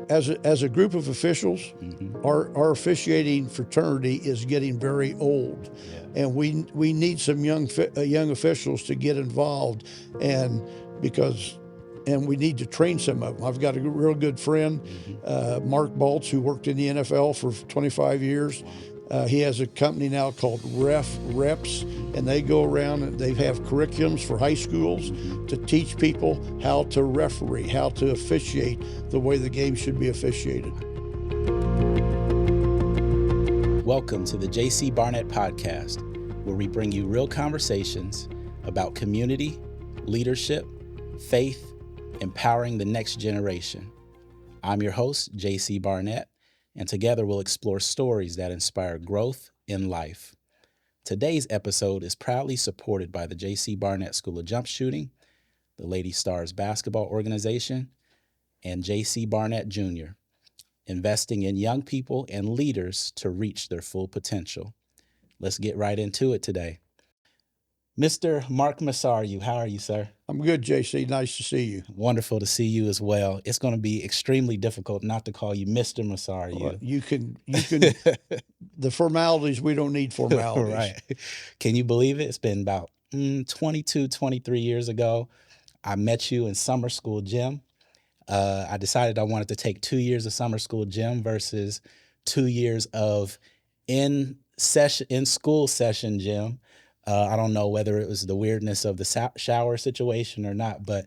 as a group of officials, our officiating fraternity is getting very old, and we need some young officials to get involved, and because. And we need to train some of them. I've got a real good friend, Mark Baltz, who worked in the NFL for 25 years. He has a company now called Reps, and they go around and they have curriculums for high schools to teach people how to referee, how to officiate the way the game should be officiated. Welcome to the JC Barnett podcast, where we bring you real conversations about community, leadership, faith, empowering the next generation. I'm your host, JC Barnett, and together we'll explore stories that inspire growth in life. Today's episode is proudly supported by the JC Barnett School of Jump Shooting, the Lady Stars Basketball Organization, and JC Barnett Jr., investing in young people and leaders to reach their full potential. Let's get right into it today. Mr. Mark Masariu, how are you, sir? I'm good, JC. Nice to see you. Wonderful to see you as well. It's going to be extremely difficult not to call you Mr. Masariu. Well, you can. The formalities, we don't need formalities. Right. Can you believe it? It's been about 22, 23 years ago. I met you in summer school gym. I decided I wanted to take 2 years of summer school gym versus 2 years of in school session gym. I don't know whether it was the weirdness of the shower situation or not, but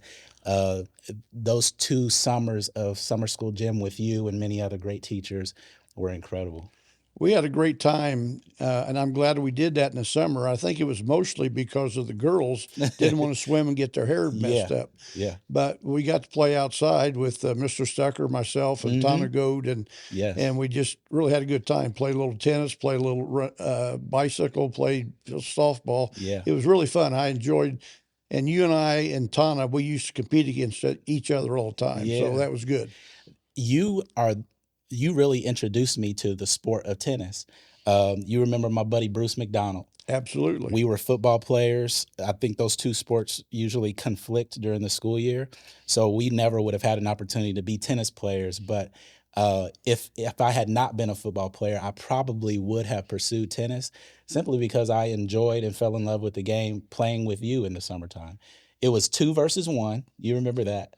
those 2 summers of summer school gym with you and many other great teachers were incredible. We had a great time, and I'm glad we did that in the summer. I think it was mostly because of the girls didn't want to swim and get their hair messed up. Yeah. But we got to play outside with Mr. Stucker, myself, and Tana Goad, and we just really had a good time. Played a little tennis, played a little bicycle, played softball. Yeah. It was really fun. I enjoyed. And you and I and Tana, we used to compete against each other all the time, so that was good. You really introduced me to the sport of tennis. You remember my buddy Bruce McDonald? Absolutely. We were football players. I think those 2 sports usually conflict during the school year, so we never would have had an opportunity to be tennis players. But if I had not been a football player, I probably would have pursued tennis simply because I enjoyed and fell in love with the game playing with you in the summertime. It was 2 versus 1. You remember that?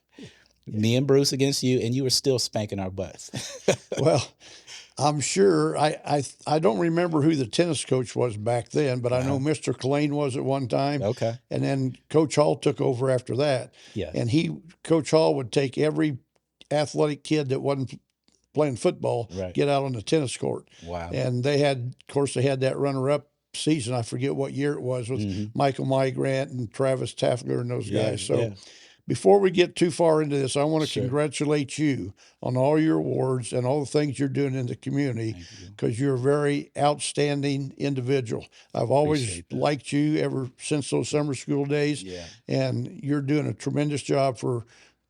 Me and Bruce against you, and you were still spanking our butts. Well, I'm sure. I don't remember who the tennis coach was back then, but I know Mr. Collane was at one time. Okay. And then Coach Hall took over after that. Yeah. And Coach Hall would take every athletic kid that wasn't playing football, get out on the tennis court. Wow. And they had that runner-up season. I forget what year it was with Michael Mygrant and Travis Taffler and those guys. So. Before we get too far into this, I want to congratulate you on all your awards and all the things you're doing in the community, because you're a very outstanding individual. I've always liked you ever since those summer school days, and you're doing a tremendous job for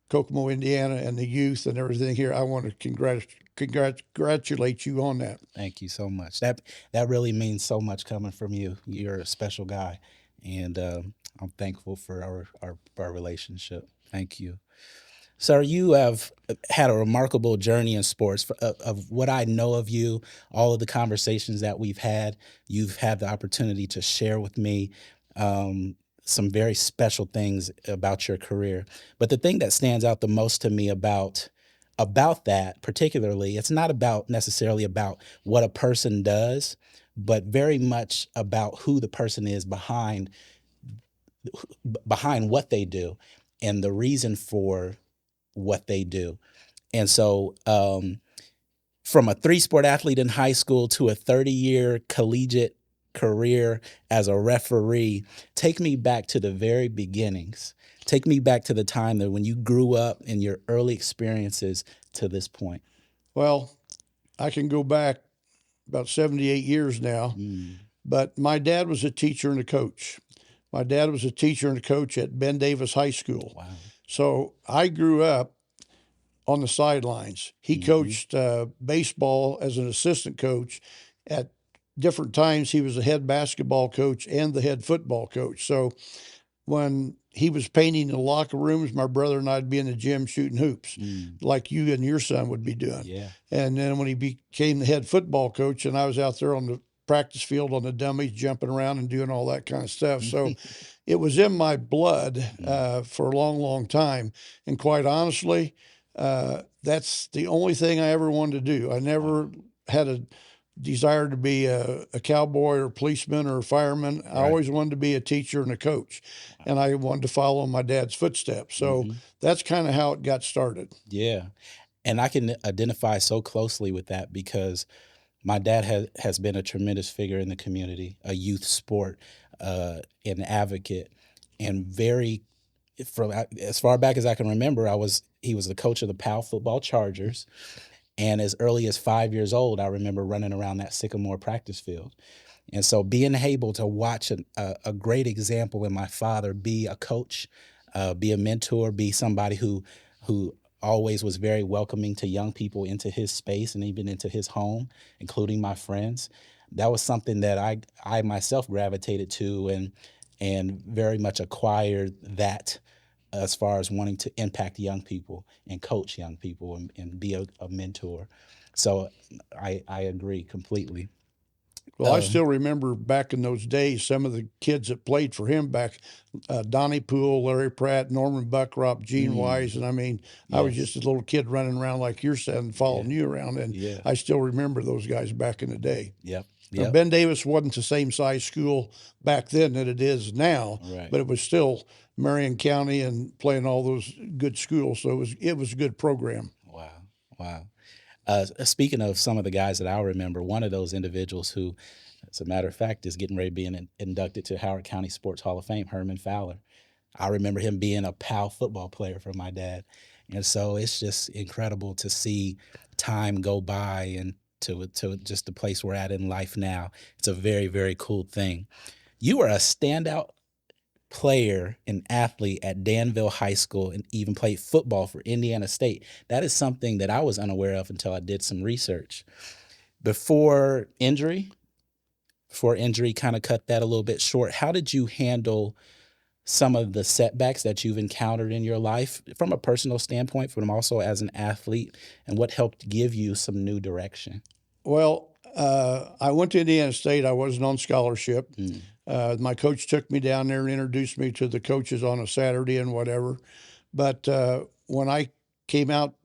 Kokomo, Indiana, and the youth and everything here. I want to congratulate you on that. Thank you so much. That really means so much coming from you. You're a special guy, and I'm thankful for our relationship. Thank you. Sir, you have had a remarkable journey in sports. Of what I know of you, all of the conversations that we've had, you've had the opportunity to share with me some very special things about your career. But the thing that stands out the most to me about that particularly, it's not necessarily about what a person does, but very much about who the person is behind what they do and the reason for what they do. And so from a 3-sport athlete in high school to a 30-year collegiate career as a referee, take me back to the very beginnings. Take me back to the time that when you grew up and your early experiences to this point. Well, I can go back about 78 years now, but my dad was a teacher and a coach. My dad was a teacher and a coach at Ben Davis High School. Wow. So I grew up on the sidelines. He coached baseball as an assistant coach. At different times, he was the head basketball coach and the head football coach. So when he was painting the locker rooms, my brother and I'd be in the gym shooting hoops, like you and your son would be doing. Yeah. And then when he became the head football coach, and I was out there on the practice field on the dummies, jumping around and doing all that kind of stuff. So it was in my blood for a long, long time. And quite honestly, that's the only thing I ever wanted to do. I never had a desire to be a cowboy or a policeman or a fireman. I always wanted to be a teacher and a coach, and I wanted to follow in my dad's footsteps. So that's kind of how it got started. Yeah. And I can identify so closely with that because my dad has been a tremendous figure in the community, a youth sport, an advocate, and from as far back as I can remember, he was the coach of the Powell football Chargers. And as early as 5 years old, I remember running around that Sycamore practice field. And so being able to watch a great example in my father be a coach, be a mentor, be somebody who always was very welcoming to young people into his space and even into his home, including my friends. That was something that I myself gravitated to and very much acquired that as far as wanting to impact young people and coach young people and be a mentor. So I agree completely. Well, I still remember back in those days, some of the kids that played for him back, Donnie Poole, Larry Pratt, Norman Buckrop, Gene Wise. And I mean, I was just a little kid running around like your son, following you around. And I still remember those guys back in the day. Yep. Now, Ben Davis wasn't the same size school back then that it is now, but it was still Marion County and playing all those good schools. So it was a good program. Wow. Speaking of some of the guys that I remember, one of those individuals who, as a matter of fact, is getting ready to be inducted to Howard County Sports Hall of Fame, Herman Fowler. I remember him being a Powell football player for my dad. And so it's just incredible to see time go by and to just the place we're at in life now. It's a very, very cool thing. You were a standout player and athlete at Danville High School and even played football for Indiana State. That is something that I was unaware of until I did some research. Before injury kind of cut that a little bit short, how did you handle some of the setbacks that you've encountered in your life from a personal standpoint, but also as an athlete, and what helped give you some new direction? Well, I went to Indiana State. I wasn't on scholarship. My coach took me down there and introduced me to the coaches on a Saturday and whatever. But when I came out,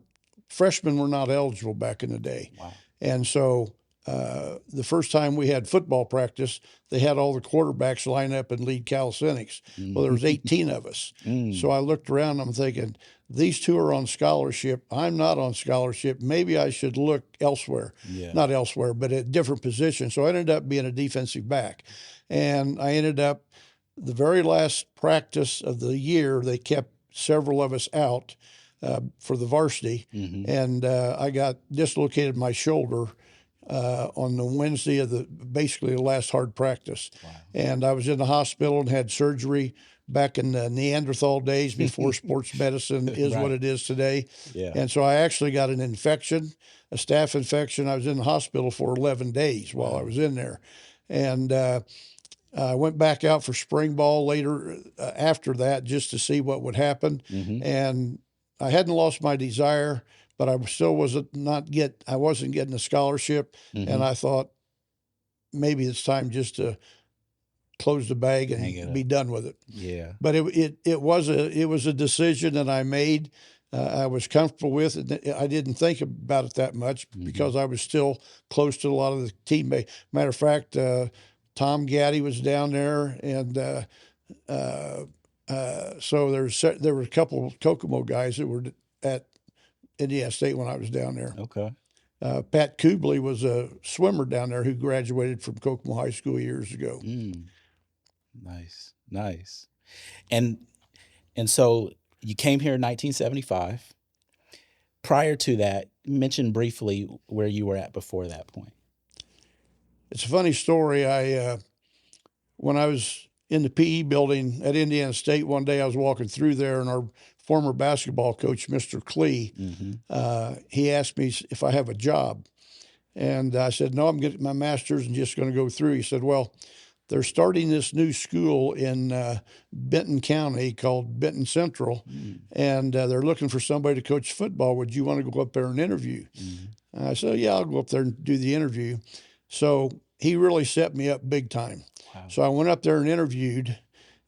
freshmen were not eligible back in the day. Wow. And so the first time we had football practice, they had all the quarterbacks line up and lead calisthenics. Well, there was 18 of us. So I looked around, I'm thinking, these two are on scholarship. I'm not on scholarship. Maybe I should look elsewhere. Not elsewhere, but at different positions. So I ended up being a defensive back. And I ended up, the very last practice of the year, they kept several of us out for the varsity. And I got dislocated my shoulder on the Wednesday of basically the last hard practice. And I was in the hospital and had surgery back in the Neanderthal days before sports medicine is what it is today. And so I actually got an infection, a staph infection. I was in the hospital for 11 days while I was in there. And I went back out for spring ball later after that just to see what would happen. And I hadn't lost my desire, but I still wasn't getting a scholarship. And I thought maybe it's time just to close the bag and be done with it. But it was a decision that I made. I was comfortable with it. I didn't think about it that much because I was still close to a lot of the teammates. Matter of fact, Tom Gaddy was down there, and so there were a couple of Kokomo guys that were at Indiana State when I was down there. Okay. Pat Kubley was a swimmer down there who graduated from Kokomo High School years ago. Nice. And so you came here in 1975. Prior to that, mention briefly where you were at before that point. It's a funny story. When I was in the PE building at Indiana State one day, I was walking through there, and our former basketball coach, Mr. Klee, he asked me if I have a job. And I said, no, I'm getting my master's and just going to go through. He said, well, they're starting this new school in Benton County called Benton Central, and they're looking for somebody to coach football. Would you want to go up there and interview? I said, yeah, I'll go up there and do the interview. So he really set me up big time. Wow. So I went up there and interviewed,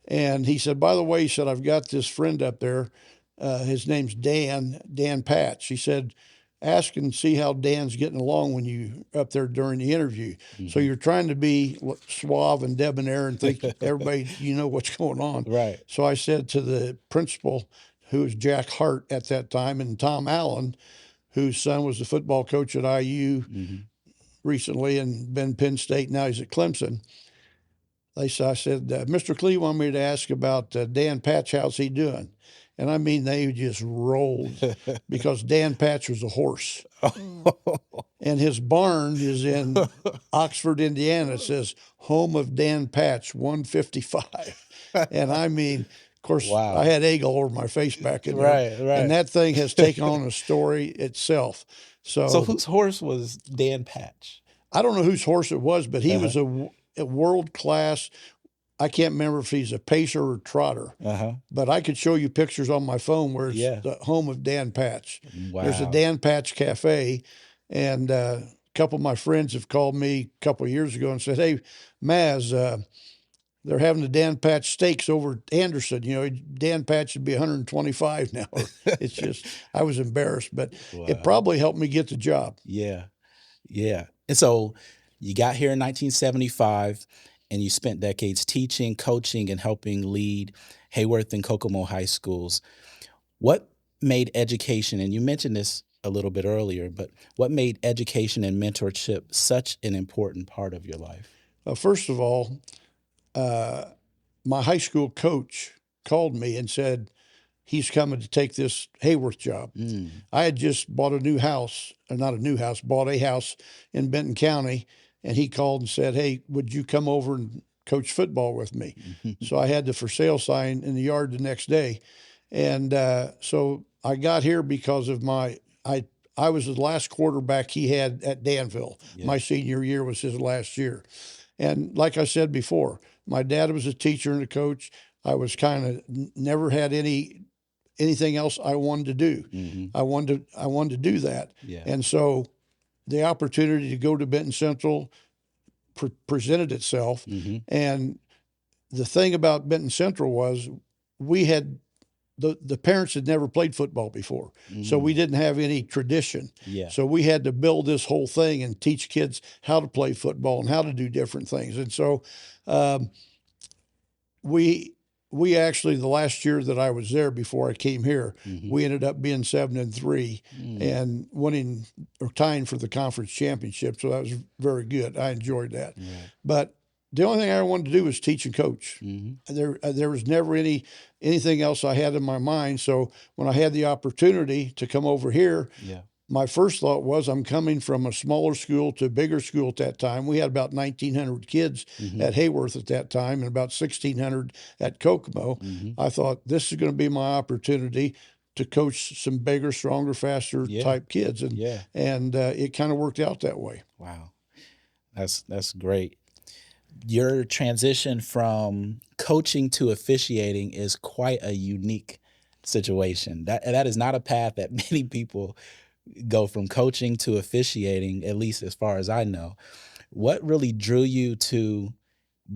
and he said, by the way, he said, I've got this friend up there. His name's Dan Patch. He said, ask and see how Dan's getting along when you up there during the interview. So you're trying to be suave and debonair and think everybody, you know what's going on. Right. So I said to the principal, who was Jack Hart at that time, and Tom Allen, whose son was the football coach at IU recently and been Penn State. Now he's at Clemson. I said, Mr. Clee wanted me to ask about Dan Patch. How's he doing? And I mean, they just rolled because Dan Patch was a horse. And his barn is in Oxford, Indiana. It says, home of Dan Patch, 155. And I mean, of course, Wow. I had egg all over my face back in there. Right. And that thing has taken on a story itself. So whose horse was Dan Patch? I don't know whose horse it was, but he was a world-class. I can't remember if he's a pacer or trotter, but I could show you pictures on my phone where it's the home of Dan Patch. Wow. There's a Dan Patch Cafe, and a couple of my friends have called me a couple of years ago and said, hey, Maz, they're having the Dan Patch Steaks over at Anderson. You know, Dan Patch would be 125 now. It's just, I was embarrassed, but it probably helped me get the job. Yeah. And so you got here in 1975, and you spent decades teaching, coaching, and helping lead Hayworth and Kokomo high schools. What made education, and you mentioned this a little bit earlier, but what made education and mentorship such an important part of your life? First of all, my high school coach called me and said, he's coming to take this Hayworth job. I had just bought a new house, or not a new house, bought a house in Benton County, and he called and said, hey, would you come over and coach football with me? So I had the for sale sign in the yard the next day. And so I got here because of I was the last quarterback he had at Danville. My senior year was his last year. And like I said before, my dad was a teacher and a coach. I was kind of never had anything else I wanted to do. I wanted to do that. And so the opportunity to go to Benton Central presented itself. And the thing about Benton Central was we had the parents had never played football before. So we didn't have any tradition. So we had to build this whole thing and teach kids how to play football and how to do different things. And so we actually, the last year that I was there before I came here, we ended up being 7-3 and winning or tying for the conference championship. So that was very good. I enjoyed that. But the only thing I wanted to do was teach and coach. There was never anything else I had in my mind. So when I had the opportunity to come over here, my first thought was I'm coming from a smaller school to a bigger school at that time. We had about 1,900 kids at Hayworth at that time and about 1,600 at Kokomo. I thought this is going to be my opportunity to coach some bigger, stronger, faster type kids. And it kind of worked out that way. Wow. That's great. Your transition from coaching to officiating is quite a unique situation. That is not a path that many people go from coaching to officiating, at least as far as I know. What really drew you to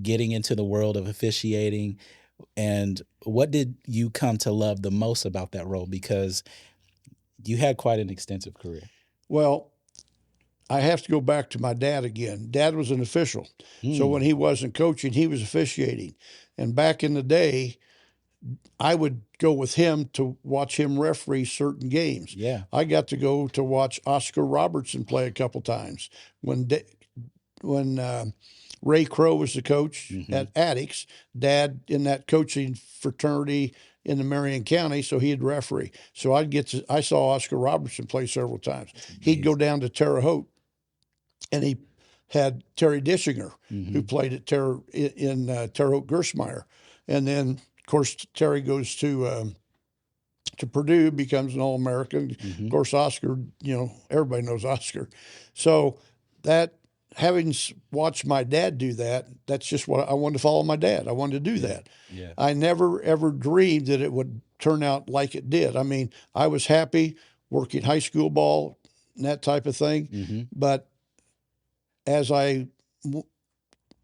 getting into the world of officiating, and what did you come to love the most about that role? Because you had quite an extensive career. Well, I have to go back to my dad again. Dad was an official. So when he wasn't coaching, he was officiating. And back in the day, I would go with him to watch him referee certain games. I got to go to watch Oscar Robertson play a couple times. When Ray Crow was the coach at Attucks, Dad in that coaching fraternity in the Marion County, so he'd referee. So I saw Oscar Robertson play several times. He'd go down to Terre Haute, and he had Terry Dischinger, who played at Terre Haute Gersmeyer. And then, of course, Terry goes to Purdue, becomes an All-American. Of course, Oscar, everybody knows Oscar. So that having watched my dad do that, that's just what I wanted to follow my dad. I wanted to do that. Yeah. I never ever dreamed that it would turn out like it did. I mean, I was happy working high school ball and that type of thing. But as I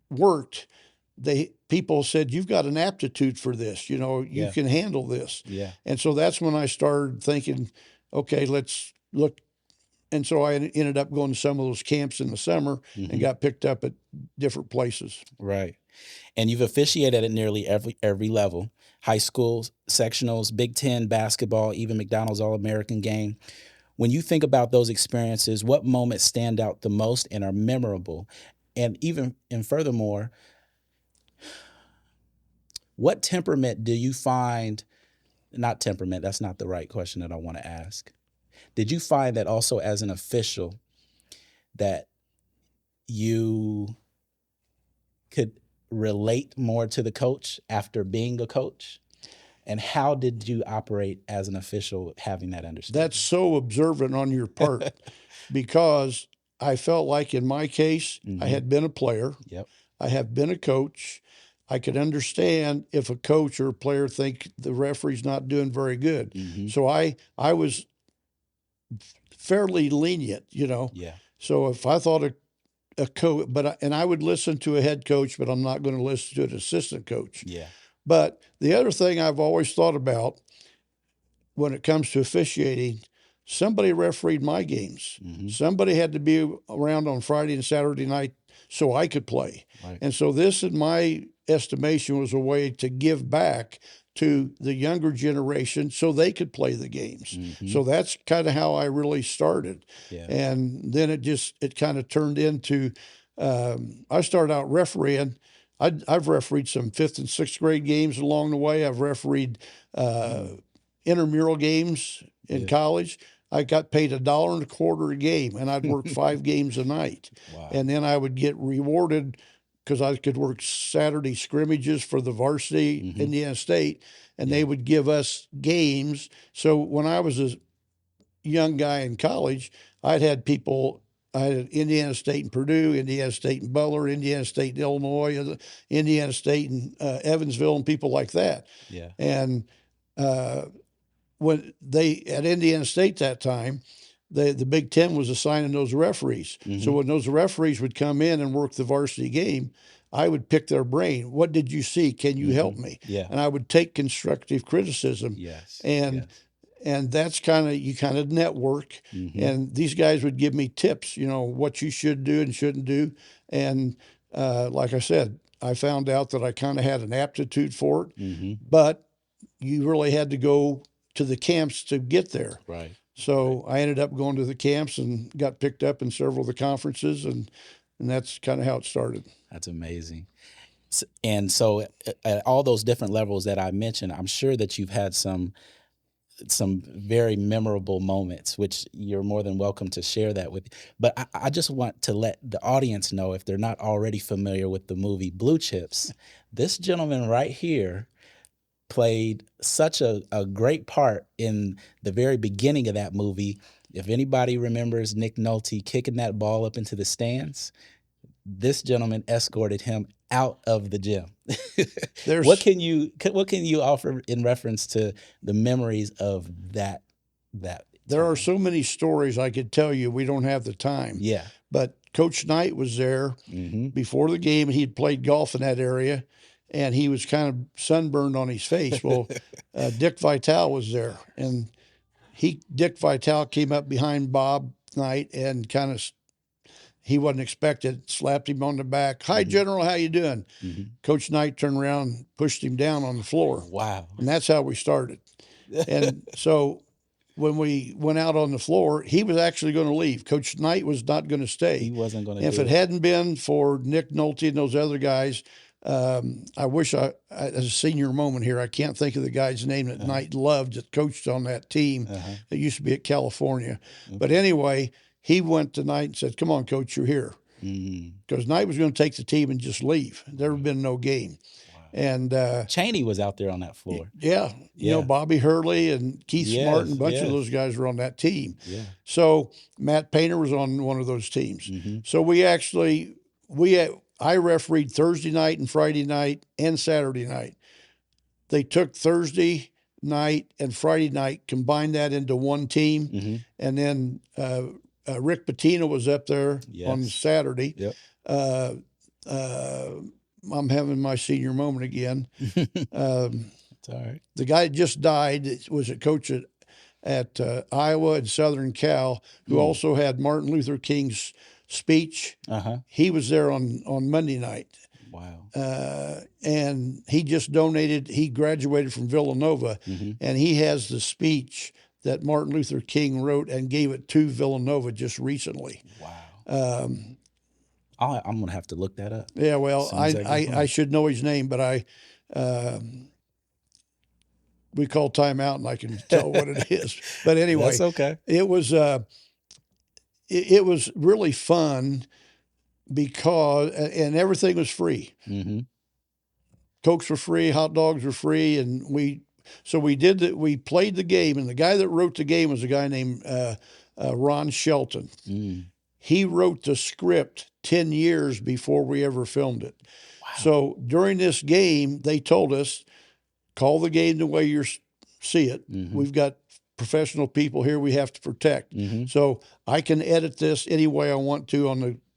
worked, people said, you've got an aptitude for this. You can handle this. Yeah. And so that's when I started thinking, okay, let's look. And so I ended up going to some of those camps in the summer and got picked up at different places. Right. And you've officiated at nearly every level: high school, sectionals, Big Ten basketball, even McDonald's All-American game. When you think about those experiences, what moments stand out the most and are memorable? And furthermore, what temperament do you find, not temperament, that's not the right question that I want to ask. Did you find that also as an official that you could relate more to the coach after being a coach? And how did you operate as an official having that understanding? That's so observant on your part because I felt like in my case, I had been a player. Yep. I have been a coach. I could understand if a coach or a player think the referee's not doing very good. So I was fairly lenient, Yeah. So if I thought a coach, and I would listen to a head coach, but I'm not going to listen to an assistant coach. Yeah. But the other thing I've always thought about when it comes to officiating, somebody refereed my games. Somebody had to be around on Friday and Saturday night so I could play. Right. And so this, in my estimation, was a way to give back to the younger generation so they could play the games. So that's kind of how I really started. Yeah. And then it kind of turned into, I started out refereeing. I've refereed some 5th and 6th grade games along the way. I've refereed intramural games in college. I got paid $1.25 a game, and I'd work 5 games a night. Wow. And then I would get rewarded because I could work Saturday scrimmages for the varsity Indiana State, and they would give us games. So when I was a young guy in college, I had Indiana State and Purdue, Indiana State and Butler, Indiana State and Illinois, Indiana State and Evansville, and people like that. Yeah. And when at Indiana State that time, the Big Ten was assigning those referees. So when those referees would come in and work the varsity game, I would pick their brain. What did you see? Can you help me? Yeah. And I would take constructive criticism. Yes. And that's you kind of network. And these guys would give me tips, what you should do and shouldn't do. And like I said, I found out that I kind of had an aptitude for it, but you really had to go to the camps to get there. Right. So I ended up going to the camps and got picked up in several of the conferences, and that's kind of how it started. That's amazing. And so at all those different levels that I mentioned, I'm sure that you've had some very memorable moments, which you're more than welcome to share that with. But I just want to let the audience know, if they're not already familiar with the movie Blue Chips, this gentleman right here played such a great part in the very beginning of that movie. If anybody remembers Nick Nolte kicking that ball up into the stands, this gentleman escorted him out of the gym. What can you offer in reference to the memories of that? There are so many stories I could tell you. We don't have the time. Yeah. But Coach Knight was there before the game, and he'd played golf in that area, and he was kind of sunburned on his face. Well, Dick Vitale was there, and Dick Vitale came up behind Bob Knight and kind of, he wasn't expected, slapped him on the back. Hi, General, how you doing? Coach Knight turned around, pushed him down on the floor. Wow. And that's how we started. And so when we went out on the floor, he was actually going to leave. Coach Knight was not going to stay. He wasn't going to If it hadn't been for Nick Nolte and those other guys, I wish as a senior moment here, I can't think of the guy's name that Knight loved that coached on that team that used to be at California. But anyway, he went to Knight and said, come on, Coach, you're here. Because Knight was going to take the team and just leave. There had been no game. Wow. And Cheney was out there on that floor. Yeah, you know, Bobby Hurley and Keith Smart and a bunch of those guys were on that team. Yeah. So Matt Painter was on one of those teams. So I refereed Thursday night and Friday night and Saturday night. They took Thursday night and Friday night, combined that into one team, and then Rick Pitino was up there on Saturday. Yep. I'm having my senior moment again. It's all right. The guy that just died was a coach at Iowa and Southern Cal, who also had Martin Luther King's speech. He was there on Monday night. Wow. And he just donated. He graduated from Villanova, and he has the speech that Martin Luther King wrote and gave it to Villanova just recently. Wow. I'm going to have to look that up. Yeah, well, I should know his name, but we call timeout and I can tell what it is. But anyway, that's okay. It was really fun because, and everything was free. Cokes were free, hot dogs were free, and we played the game, and the guy that wrote the game was a guy named Ron Shelton. He wrote the script 10 years before we ever filmed it. Wow. So during this game, they told us, call the game the way you see it. We've got professional people here we have to protect. So I can edit this any way I want to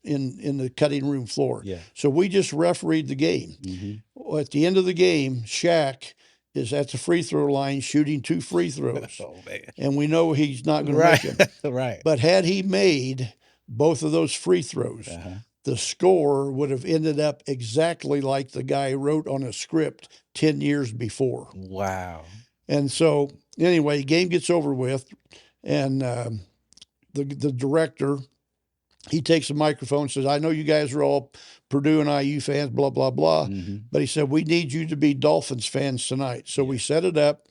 in the cutting room floor. Yeah. So we just refereed the game. At the end of the game, Shaq is at the free throw line shooting 2 free throws. Oh, man. And we know he's not going to make them. Right. But had he made both of those free throws, the score would have ended up exactly like the guy wrote on a script 10 years before. Wow. And so, anyway, game gets over with, and the director, he takes the microphone and says, I know you guys are all Purdue and IU fans, blah, blah, blah. But he said, we need you to be Dolphins fans tonight. So we set it up.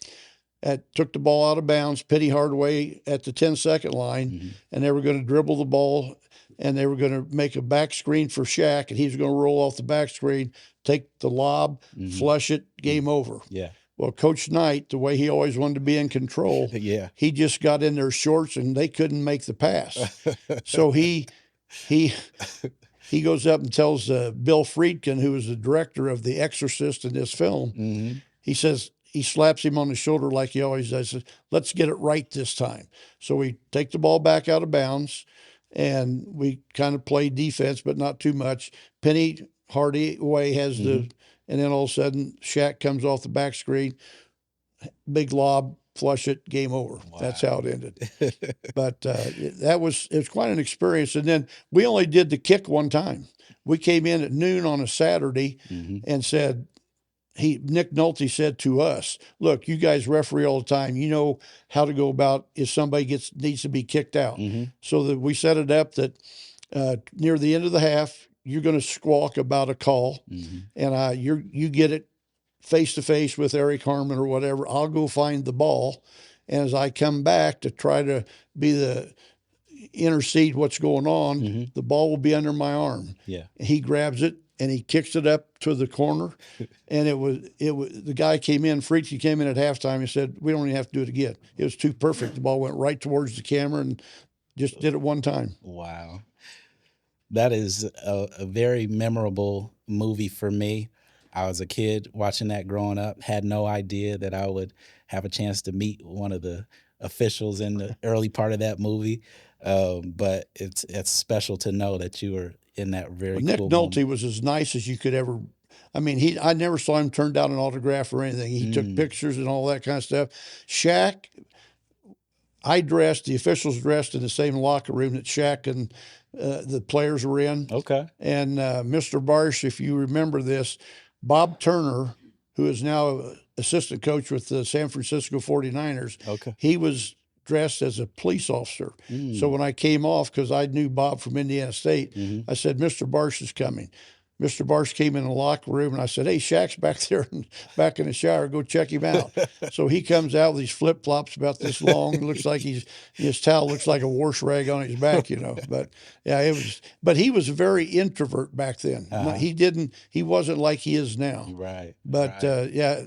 Took the ball out of bounds, Penny Hardaway at the 10-second line, and they were going to dribble the ball, and they were going to make a back screen for Shaq, and he was going to roll off the back screen, take the lob, flush it, game over. Yeah. Well, Coach Knight, the way he always wanted to be in control, he just got in their shorts, and they couldn't make the pass. So he goes up and tells Bill Friedkin, who was the director of The Exorcist in this film, he says, he slaps him on the shoulder like he always does. Says, let's get it right this time. So we take the ball back out of bounds, and we kind of play defense, but not too much. Penny Hardaway has and then all of a sudden, Shaq comes off the back screen, big lob, flush it, game over. Wow. That's how it ended. But it was quite an experience. And then we only did the kick one time. We came in at noon on a Saturday and said, Nick Nolte said to us, look, you guys referee all the time. You know how to go about if somebody needs to be kicked out. So that we set it up that near the end of the half, you're going to squawk about a call, and you get it face to face with Eric Harmon or whatever. I'll go find the ball, and as I come back to try to be the intercede what's going on, the ball will be under my arm. Yeah, he grabs it and he kicks it up to the corner, and it was the guy came in, Freaky came in at halftime and said, we don't even have to do it again. It was too perfect. The ball went right towards the camera and just did it one time. Wow. That is a very memorable movie for me. I was a kid watching that growing up, had no idea that I would have a chance to meet one of the officials in the early part of that movie. But it's special to know that you were in that very cool Nick moment. Nolte was as nice as you could ever. I mean, I never saw him turn down an autograph or anything. He took pictures and all that kind of stuff. Shaq, the officials dressed in the same locker room that Shaq and the players were in. Okay. And Mr. Barsh, if you remember this, Bob Turner, who is now assistant coach with the San Francisco 49ers, he was dressed as a police officer. So when I came off, because I knew Bob from Indiana State, I said, Mr. Barsh is coming. Mr. Barsh came in the locker room, and I said, "Hey, Shaq's back there, back in the shower. Go check him out." So he comes out with these flip flops about this long. It looks like his towel looks like a wash rag on his back, But yeah, it was. But he was a very introvert back then. He wasn't like he is now. Right. But right. yeah,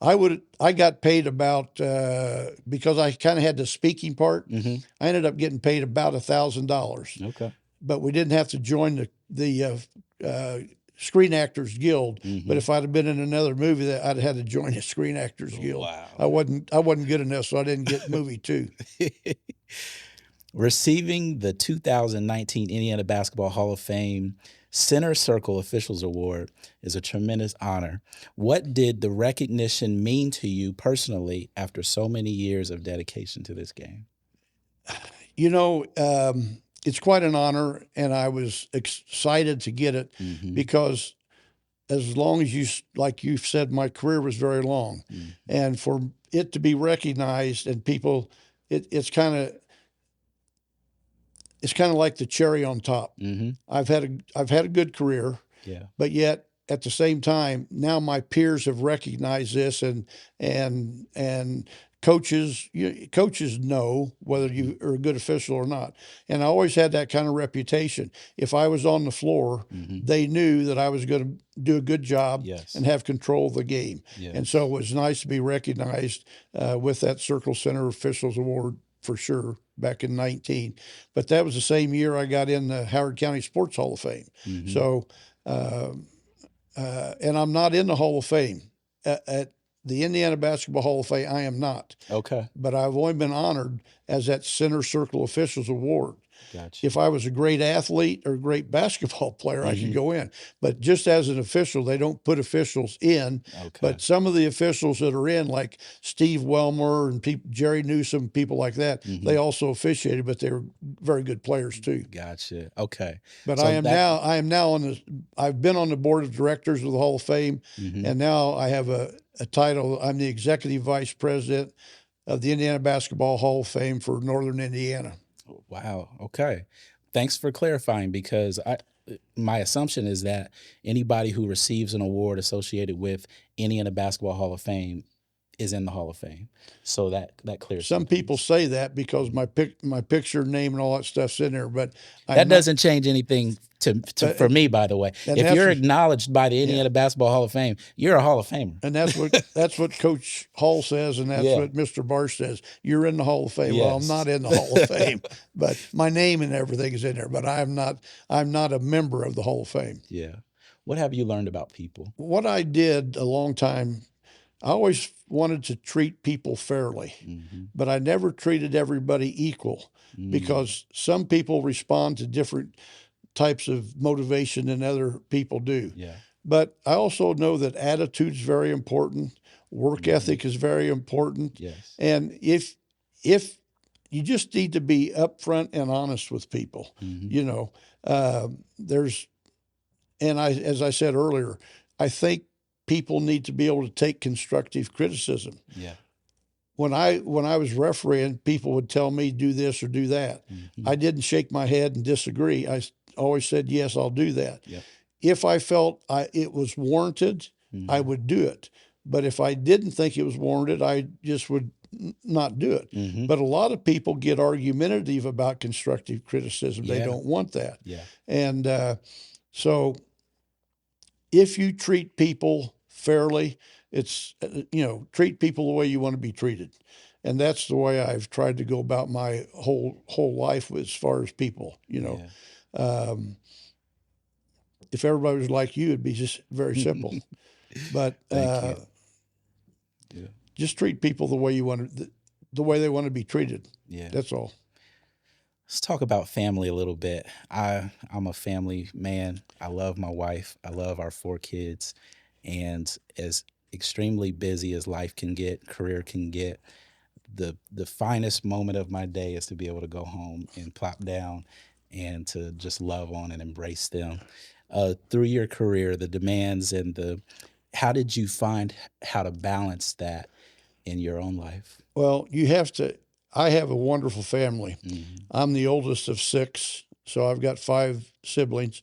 I got paid about because I kind of had the speaking part. I ended up getting paid about $1,000. Okay. But we didn't have to join the Screen Actors Guild. But if I'd have been in another movie, I'd have had to join the Screen Actors Guild. Wow. I wasn't good enough, so I didn't get movie 2. Receiving the 2019 Indiana Basketball Hall of Fame Center Circle Officials Award is a tremendous honor. What did the recognition mean to you personally after so many years of dedication to this game? It's quite an honor, and I was excited to get it because as long as like you've said, my career was very long. And for it to be recognized and people, it's kind of like the cherry on top. I've had a good career, but yet at the same time, now my peers have recognized this, and coaches know whether you are a good official or not. And I always had that kind of reputation. If I was on the floor, they knew that I was going to do a good job and have control of the game. And so it was nice to be recognized with that Circle Center Officials Award for sure back in 19. But that was the same year I got in the Howard County Sports Hall of Fame. So, and I'm not in the Hall of Fame. At the Indiana Basketball Hall of Fame, I am not. Okay. But I've only been honored as that Center Circle Officials Award. Gotcha. If I was a great athlete or a great basketball player, I could go in. But just as an official, they don't put officials in. Okay. But some of the officials that are in, like Steve Wellmer and Jerry Newsom, people like that, they also officiated, but they were very good players too. Gotcha. Okay. But so I am now I've been on the board of directors of the Hall of Fame, and now I have a title. I'm the executive vice president of the Indiana Basketball Hall of Fame for Northern Indiana. Wow. Okay. Thanks for clarifying, because my assumption is that anybody who receives an award associated with Indiana Basketball Hall of Fame is in the Hall of Fame. So that clears. Some people say that because my picture, name, and all that stuff's in there, but that doesn't change anything for me. By the way, if you're acknowledged by the Indiana Basketball Hall of Fame, you're a Hall of Famer. And that's what Coach Hall says, and that's what Mr. Barsh says. You're in the Hall of Fame. Yes. Well, I'm not in the Hall of Fame, but my name and everything is in there. But I'm not a member of the Hall of Fame. Yeah. What have you learned about people? What I did a long time, I always wanted to treat people fairly, but I never treated everybody equal because some people respond to different types of motivation than other people do. Yeah. But I also know that attitude is very important. Work ethic is very important. Yes. And if you just need to be upfront and honest with people, as I said earlier, I think people need to be able to take constructive criticism. Yeah. When I was refereeing, people would tell me do this or do that. I didn't shake my head and disagree. I always said, yes, I'll do that. Yep. If I felt it was warranted, I would do it. But if I didn't think it was warranted, I just would not do it. But a lot of people get argumentative about constructive criticism. They don't want that. Yeah. And so if you treat people fairly, it's, treat people the way you want to be treated. And that's the way I've tried to go about my whole life as far as people, if everybody was like you, it'd be just very simple. But just treat people the way you want the way they want to be treated. Yeah. That's all. Let's talk about family a little bit. I'm a family man. I love my wife. I love our 4 kids. And as extremely busy as life can get, career can get, the finest moment of my day is to be able to go home and plop down and to just love on and embrace them. Through your career, the demands and how did you find how to balance that in your own life? Well, I have a wonderful family. I'm the oldest of 6, so I've got 5 siblings.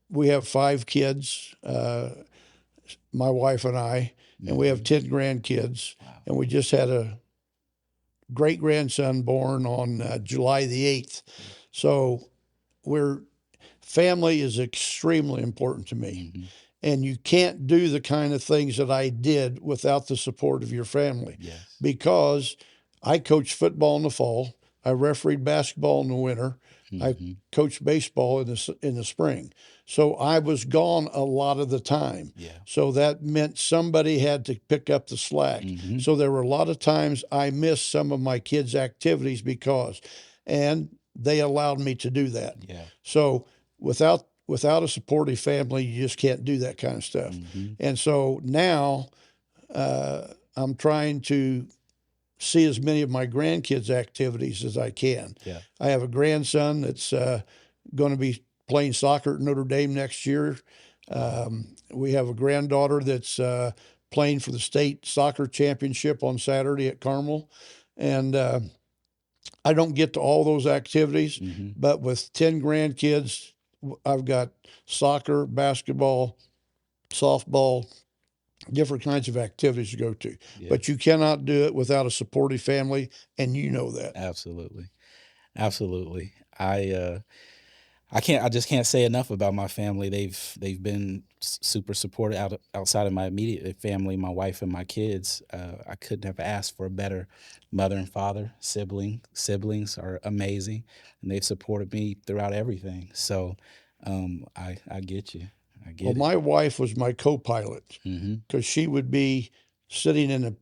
we have 5 kids, my wife and I, and we have 10 grandkids. Wow. And we just had a great grandson born on July the 8th. So family is extremely important to me. And you can't do the kind of things that I did without the support of your family. Yes. Because I coached football in the fall, I refereed basketball in the winter, I coached baseball in the spring. So I was gone a lot of the time. Yeah. So that meant somebody had to pick up the slack. So there were a lot of times I missed some of my kids' activities and they allowed me to do that. Yeah. So without a supportive family, you just can't do that kind of stuff. And so now I'm trying to see as many of my grandkids' activities as I can. Yeah. I have a grandson that's going to be playing soccer at Notre Dame next year. We have a granddaughter that's playing for the state soccer championship on Saturday at Carmel. And I don't get to all those activities, but with 10 grandkids, I've got soccer, basketball, softball, different kinds of activities to go to. Yeah. But you cannot do it without a supportive family, and you know that. Absolutely. Absolutely. I just can't say enough about my family. They've been super supportive outside of my immediate family, my wife and my kids. I couldn't have asked for a better mother and father. Siblings are amazing, and they've supported me throughout everything. So I get you. I get it. My wife was my co-pilot because she would be sitting in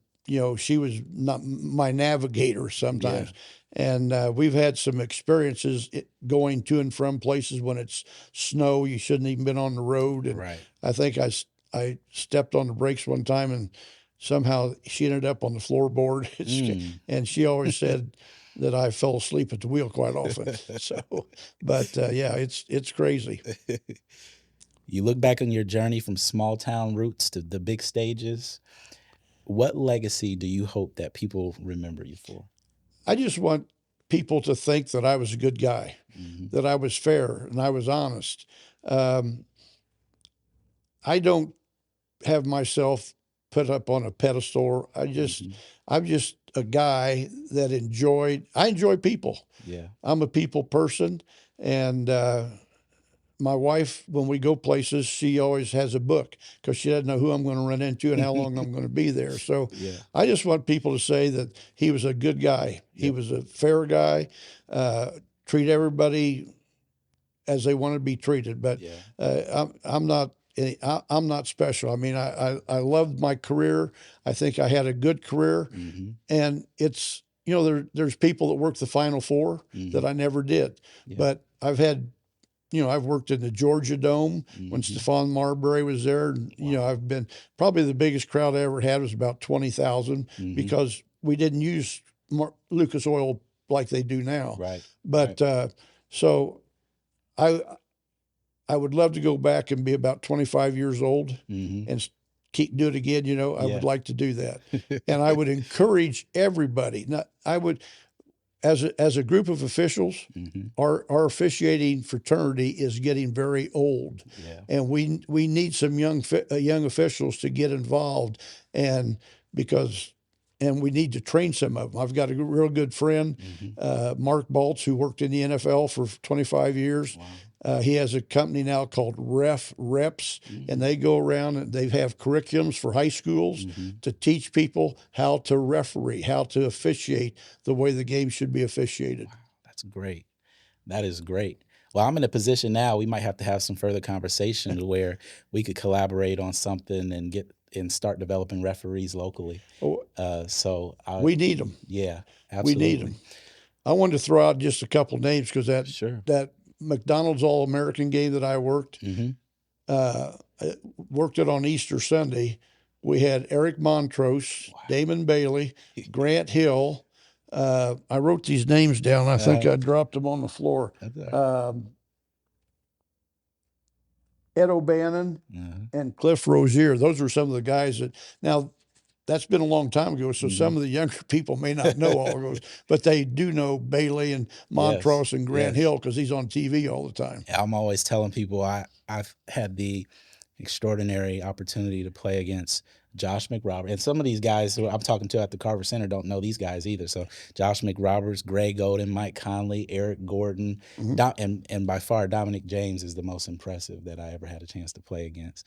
she was not my navigator sometimes. Yeah. And we've had some experiences going to and from places when it's snow. You shouldn't even been on the road. And right. I think I stepped on the brakes one time and somehow she ended up on the floorboard. And she always said that I fell asleep at the wheel quite often. Yeah, it's crazy. You look back on your journey from small town roots to the big stages. What legacy do you hope that people remember you for? I just want people to think that I was a good guy, that I was fair and I was honest. I don't have myself put up on a pedestal. I'm just a guy that I enjoy people. Yeah. I'm a people person. And my wife, when we go places, she always has a book because she doesn't know who I'm going to run into and how long I'm going to be there. So yeah. I just want people to say that he was a good guy. Yep. He was a fair guy, treat everybody as they want to be treated. But yeah. I'm not special. I mean, I loved my career. I think I had a good career. And it's, there's people that work the Final Four that I never did. Yeah. But I've worked in the Georgia Dome when Stephon Marbury was there. Wow. I've been probably the biggest crowd I ever had was about 20,000 because we didn't use Lucas Oil like they do now. Right. But right. So I would love to go back and be about 25 years old and do it again. I would like to do that. And I would encourage everybody. As a group of officials, our officiating fraternity is getting very old, and we need some young officials to get involved, and we need to train some of them. I've got a real good friend, Mark Baltz, who worked in the NFL for 25 years. Wow. He has a company now called Reps, and they go around and they have curriculums for high schools to teach people how to referee, how to officiate the way the game should be officiated. Wow, that's great. That is great. Well, I'm in a position now, we might have to have some further conversation where we could collaborate on something and start developing referees locally. We need them. Yeah, absolutely. We need them. I wanted to throw out just a couple names because that McDonald's All-American game that I worked it on Easter Sunday. We had Eric Montrose, wow. Damon Bailey, Grant Hill. I wrote these names down. I think I dropped them on the floor. Ed O'Bannon and Cliff Rozier. Those are some of the guys that now that's been a long time ago, so some of the younger people may not know all of those, but they do know Bailey and Montrose and Grant Hill because he's on TV all the time. I'm always telling people I've had the extraordinary opportunity to play against Josh McRoberts. And some of these guys who I'm talking to at the Carver Center don't know these guys either. So Josh McRoberts, Greg Oden, Mike Conley, Eric Gordon, and by far Dominic James is the most impressive that I ever had a chance to play against.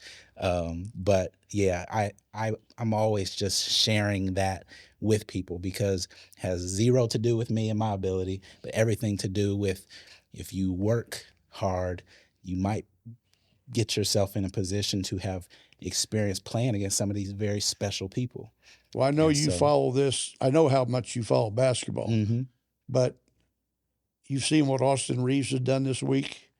But yeah, I'm always just sharing that with people because it has zero to do with me and my ability, but everything to do with if you work hard, you might get yourself in a position to have experience playing against some of these very special people. Well, I know you follow this. I know how much you follow basketball, but you've seen what Austin Reeves has done this week.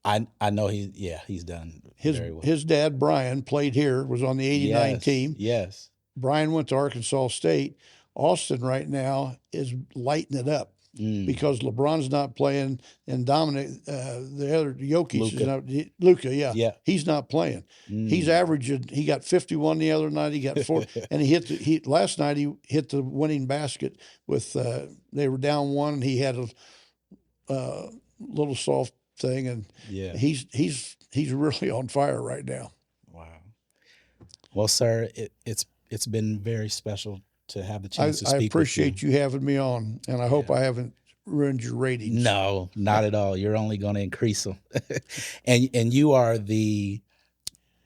I know he's done very well. His dad, Brian, played here, was on the 89 team. Yes. Brian went to Arkansas State. Austin right now is lighting it up because LeBron's not playing and Dominic, the other Jokic is not. Luka, yeah, he's not playing. He's averaging. He got 51 the other night. He got 4, and last night he hit the winning basket with. They were down 1, and he had a little soft thing, and he's really on fire right now. Wow. Well, sir, it's been very special to have the chance to speak with you. I appreciate you having me on, and I hope I haven't ruined your ratings. No, not at all. You're only going to increase them. and you are the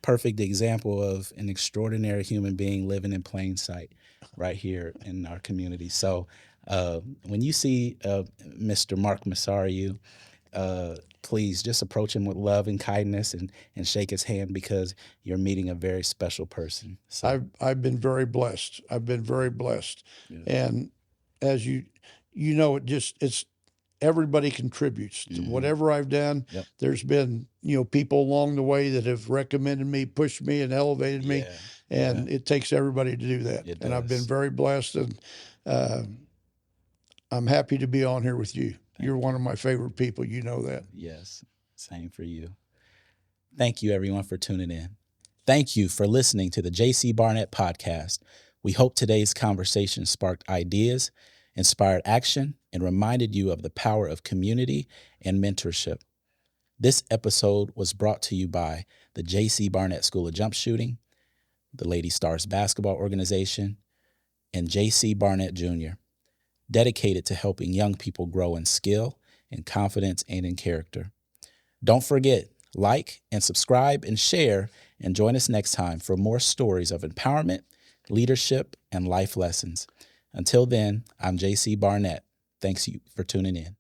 perfect example of an extraordinary human being living in plain sight right here in our community. So when you see Mr. Mark Masariu, please just approach him with love and kindness and shake his hand because you're meeting a very special person. So I've been very blessed. And as you know, it's everybody contributes to whatever I've done. Yep. There's been people along the way that have recommended me, pushed me, and elevated me, and it takes everybody to do that. And I've been very blessed, and I'm happy to be on here with you. You're one of my favorite people. You know that. Yes. Same for you. Thank you, everyone, for tuning in. Thank you for listening to the JC Barnett podcast. We hope today's conversation sparked ideas, inspired action, and reminded you of the power of community and mentorship. This episode was brought to you by the JC Barnett School of Jump Shooting, the Lady Stars Basketball Organization, and JC Barnett Jr., dedicated to helping young people grow in skill, in confidence, and in character. Don't forget, like and subscribe and share, and join us next time for more stories of empowerment, leadership, and life lessons. Until then, I'm JC Barnett. Thanks you for tuning in.